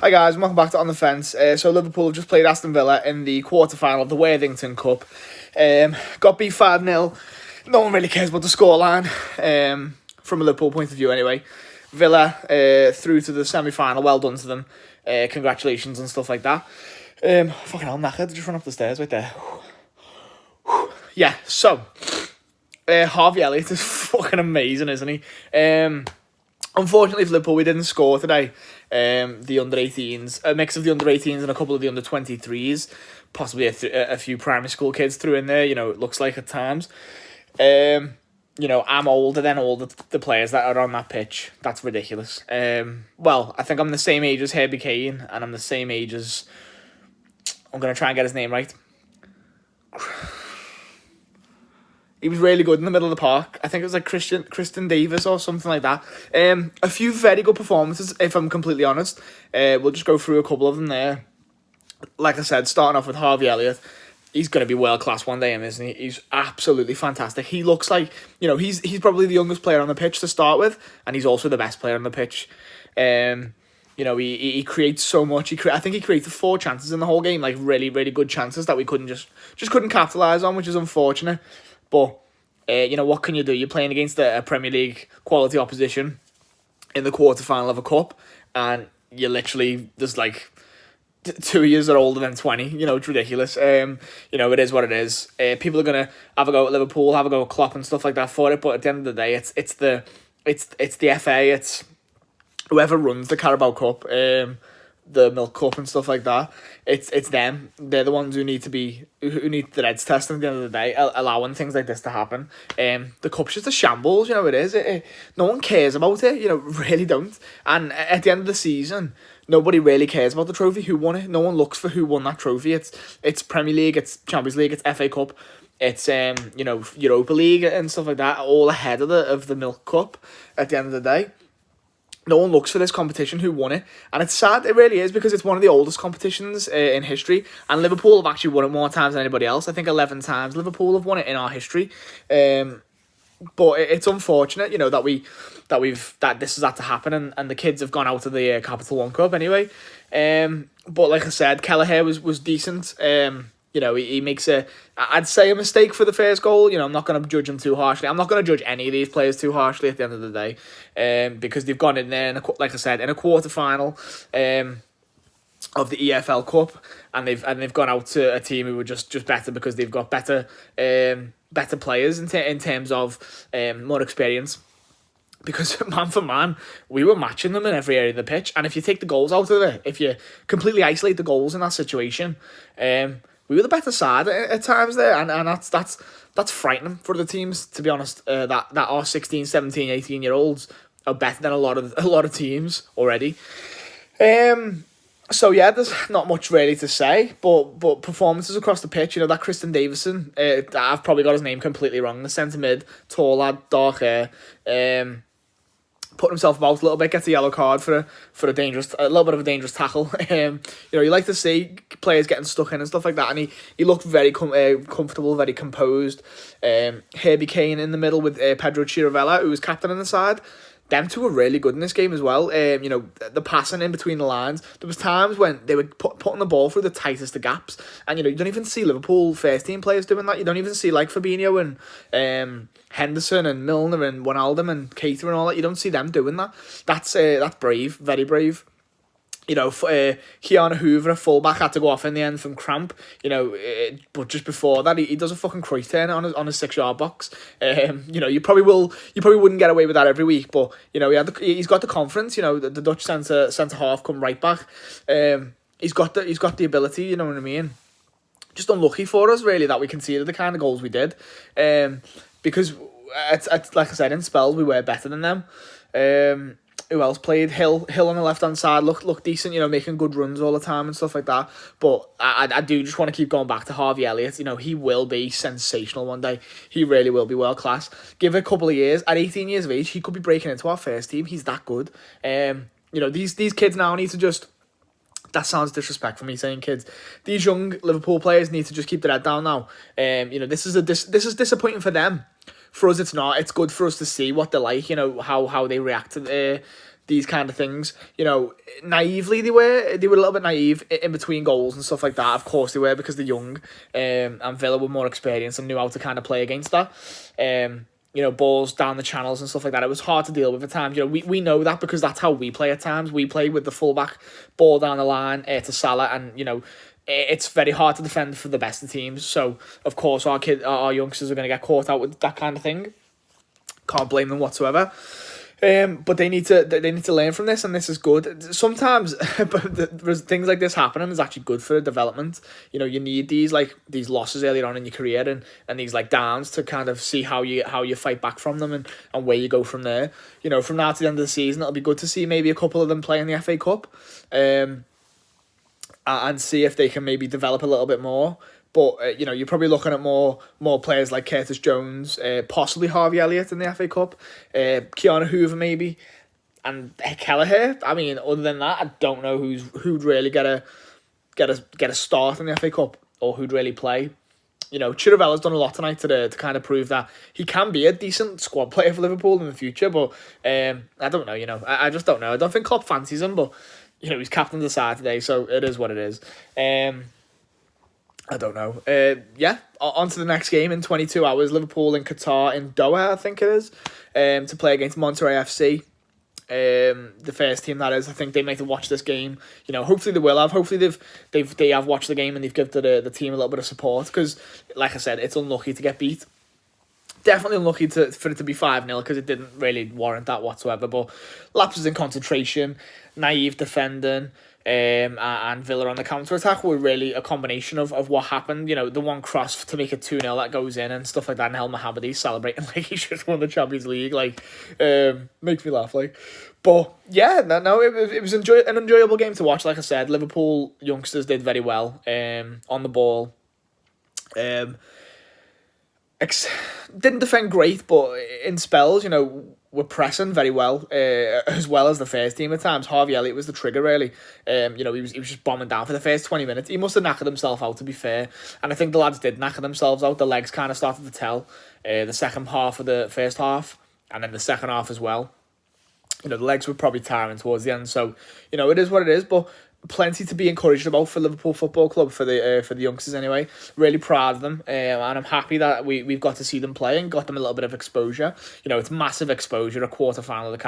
Hi guys, welcome back to On The Fence. So Liverpool have just played Aston Villa in the quarter-final of the Worthington Cup. Got beat 5-0. No one really cares about the scoreline, from a Liverpool point of view anyway. Villa through to the semi-final, well done to them. Congratulations and stuff like that. Fucking hell, knackered, just run up the stairs right there. Yeah, so, Harvey Elliot is fucking amazing, isn't he? Unfortunately for Liverpool, we didn't score today. The under-18s, a mix of the under-18s and a couple of the under-23s, possibly a few primary school kids threw in there, it looks like at times. I'm older than all the players that are on that pitch. That's ridiculous. Well, I think I'm the same age as Harvey Kane, and I'm the same age as... I'm going to try and get his name right. He was really good in the middle of the park. I think it was like Kristen Davis or something like that. A few very good performances, if I'm completely honest. We'll just go through a couple of them there. Like I said, starting off with Harvey Elliot. He's going to be world-class one day, isn't he? He's absolutely fantastic. He looks like, he's probably the youngest player on the pitch to start with, and he's also the best player on the pitch. He creates so much. I think he created 4 chances in the whole game, like really, really good chances that we couldn't couldn't capitalise on, which is unfortunate. But, what can you do? You're playing against a Premier League quality opposition in the quarter-final of a cup, and you're literally, there's like 2 years are older than 20. It's ridiculous. It is what it is. People are going to have a go at Liverpool, have a go at Klopp and stuff like that for it, but at the end of the day, it's the FA, it's whoever runs the Carabao Cup, the Milk Cup and stuff like that. It's them. They're the ones who need the Reds testing at the end of the day, allowing things like this to happen. The cup's just a shambles. It is. No one cares about it. Really don't. And at the end of the season, nobody really cares about the trophy. Who won it? No one looks for who won that trophy. It's Premier League. It's Champions League. It's FA Cup. It's Europa League and stuff like that. All ahead of the Milk Cup. At the end of the day. No one looks for this competition, who won it. And it's sad, it really is, because it's one of the oldest competitions in history. And Liverpool have actually won it more times than anybody else. I think 11 times Liverpool have won it in our history. But it's unfortunate, that this has had to happen, and the kids have gone out of the Capital One Cup anyway. But like I said, Kelleher was decent. He makes I'd say a mistake for the first goal. I'm not going to judge him too harshly. I'm not going to judge any of these players too harshly at the end of the day, because they've gone in there, like I said, in a quarter-final of the EFL Cup, and they've gone out to a team who were just better because they've got better players in terms of more experience. Because man for man, we were matching them in every area of the pitch, and if you take the goals out of it, if you completely isolate the goals in that situation, we were the better side at times there, and that's frightening for the teams, to be honest. That our 16, 17, 18-year-olds are better than a lot of teams already. So yeah, there's not much really to say, but performances across the pitch. That Kristen Davison, I've probably got his name completely wrong. The centre mid, tall lad, dark hair. Put himself about a little bit, gets a yellow card for a little bit of a dangerous tackle. You like to see players getting stuck in and stuff like that, and he looked very comfortable, very composed. Harvey Kane in the middle with Pedro Chiravella, who was captain in the side. Them two were really good in this game as well. The passing in between the lines. There was times when they were putting the ball through the tightest of gaps, and you don't even see Liverpool first team players doing that. You don't even see like Fabinho and Henderson and Milner and Wijnaldum and Keita and all that. You don't see them doing that. That's brave, very brave. Keanu Hoover, a fullback, had to go off in the end from cramp. But just before that, he does a fucking Cruyff turn on his 6-yard box. You probably wouldn't get away with that every week, but he's got the confidence. The Dutch centre half come right back. He's got the ability. You know what I mean? Just unlucky for us, really, that we conceded the kind of goals we did. Because it's like I said, in spells we were better than them. Who else played? Hill on the left-hand side looked decent, making good runs all the time and stuff like that. But I do just want to keep going back to Harvey Elliott. He will be sensational one day. He really will be world-class. Give it a couple of years. At 18 years of age, he could be breaking into our first team. He's that good. These kids now need to just... That sounds disrespectful, me saying kids. These young Liverpool players need to just keep their head down now. This is disappointing for them. For us, it's not. It's good for us to see what they're like. How they react to these kind of things. You know, naively they were a little bit naive in between goals and stuff like that. Of course they were, because they're young, and Villa were more experienced and knew how to kind of play against that. You know, balls down the channels and stuff like that. It was hard to deal with at times. You know, we know that because that's how we play at times. We play with the fullback, ball down the line to Salah, and you know, it's very hard to defend for the best of teams. So of course our youngsters are going to get caught out with that kind of thing. Can't blame them whatsoever. But they need to learn from this, and this is good. Sometimes things like this happening is actually good for development. You know, you need these losses earlier on in your career and these like downs to kind of see how you fight back from them and where you go from there. You know, from now to the end of the season, it'll be good to see maybe a couple of them play in the FA Cup, and see if they can maybe develop a little bit more. But, you know, you're probably looking at more players like Curtis Jones, possibly Harvey Elliot in the FA Cup, Keanu Hoover maybe, and Kelleher. I mean, other than that, I don't know who'd really get a start in the FA Cup or who'd really play. You know, Chiravella's done a lot tonight to kind of prove that he can be a decent squad player for Liverpool in the future. But I don't know, you know. I just don't know. I don't think Klopp fancies him, but, you know, he's captain of the side today, so it is what it is. I don't know. On to the next game in 22 hours. Liverpool in Qatar, in Doha, I think it is, to play against Monterrey FC. The first team, that is. I think they might have watched this game. You know, hopefully they will have. Hopefully they have watched the game and they've given the team a little bit of support, because, like I said, it's unlucky to get beat. Definitely unlucky for it to be 5-0, because it didn't really warrant that whatsoever. But lapses in concentration, naive defending, and Villa on the counter-attack were really a combination of what happened. You know, the one cross to make it 2-0 that goes in and stuff like that, and El Mohammadi celebrating like he just won the Champions League, like, makes me laugh, like. But yeah, no, it was an enjoyable game to watch. Like I said, Liverpool youngsters did very well on the ball. Didn't defend great, but in spells, you know, were pressing very well, as well as the first team at times. Harvey Elliott was the trigger, really. You know, he was just bombing down for the first 20 minutes. He must have knackered himself out, to be fair. And I think the lads did knacker themselves out. The legs kind of started to tell the second half of the first half, and then the second half as well. You know, the legs were probably tiring towards the end. So, you know, it is what it is, but plenty to be encouraged about for Liverpool Football Club, for the youngsters anyway. Really proud of them, and I'm happy that we've got to see them play and got them a little bit of exposure. You know, it's massive exposure, a quarter final of the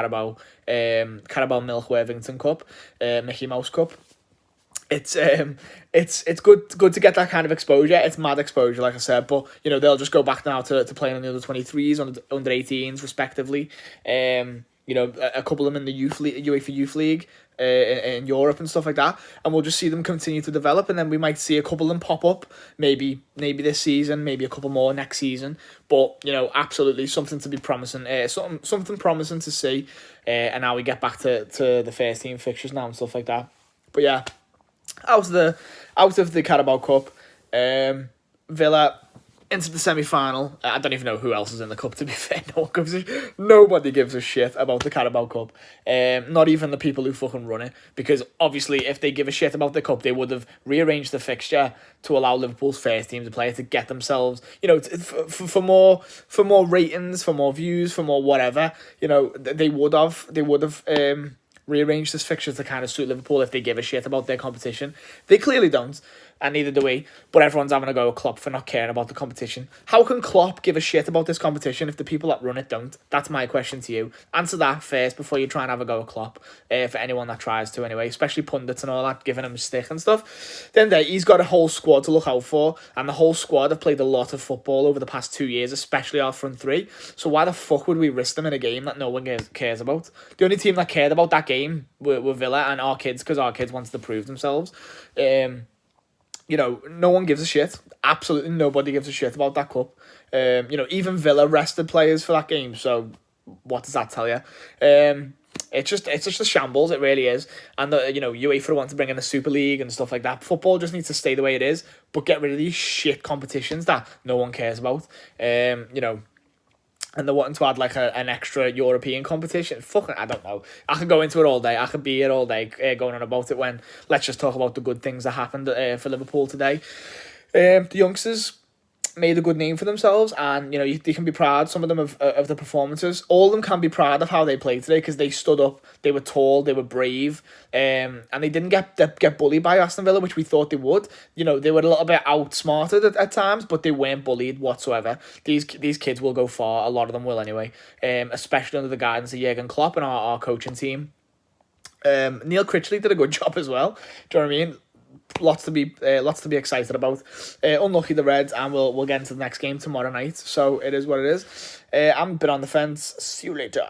Carabao Milk Worthington Cup, Mickey Mouse Cup. It's good to get that kind of exposure. It's mad exposure, like I said, but you know, they'll just go back now to playing in the under-23s, under 18s respectively. You know, a couple of them in the youth league, UEFA Youth League, in Europe and stuff like that, and we'll just see them continue to develop, and then we might see a couple of them pop up, maybe this season, maybe a couple more next season. But you know, absolutely something to be promising, something promising to see, and now we get back to the first team fixtures now and stuff like that. But yeah, out of the Carabao Cup, Villa into the semi-final. I don't even know who else is in the cup, to be fair. Nobody gives a shit about the Carabao Cup. Not even the people who fucking run it. Because obviously, if they give a shit about the cup, they would have rearranged the fixture to allow Liverpool's first team to play it, to get themselves, you know, for more ratings, for more views, for more whatever. You know, they would have rearranged this fixture to kind of suit Liverpool if they give a shit about their competition. They clearly don't, and neither do we, but everyone's having a go at Klopp for not caring about the competition. How can Klopp give a shit about this competition if the people that run it don't? That's my question to you. Answer that first before you try and have a go at Klopp, for anyone that tries to anyway, especially pundits and all that, giving him a stick and stuff. Then he's got a whole squad to look out for, and the whole squad have played a lot of football over the past 2 years, especially our front three. So why the fuck would we risk them in a game that no one cares about? The only team that cared about that game were Villa and our kids, because our kids wanted to prove themselves. You know, no one gives a shit. Absolutely nobody gives a shit about that cup. You know, even Villa rested players for that game. So what does that tell you? It's just a shambles. It really is. And you know, UEFA want to bring in the Super League and stuff like that. Football just needs to stay the way it is, but get rid of these shit competitions that no one cares about. You know. And they're wanting to add like an extra European competition. Fucking, I don't know. I could go into it all day. I could be here all day going on about it, when let's just talk about the good things that happened for Liverpool today. The youngsters, made a good name for themselves, and they can be proud, some of them, of the performances. All of them can be proud of how they played today, because they stood up, they were tall, they were brave, and they didn't get bullied by Aston Villa, which we thought they would. They were a little bit outsmarted at times, but they weren't bullied whatsoever. These kids will go far, a lot of them will anyway, especially under the guidance of Jurgen Klopp and our coaching team. Neil Critchley did a good job as well. Do you know what I mean? Lots to be excited about. Unlucky the Reds, and we'll get into the next game tomorrow night. So it is what it is. I'm a bit on the fence. See you later.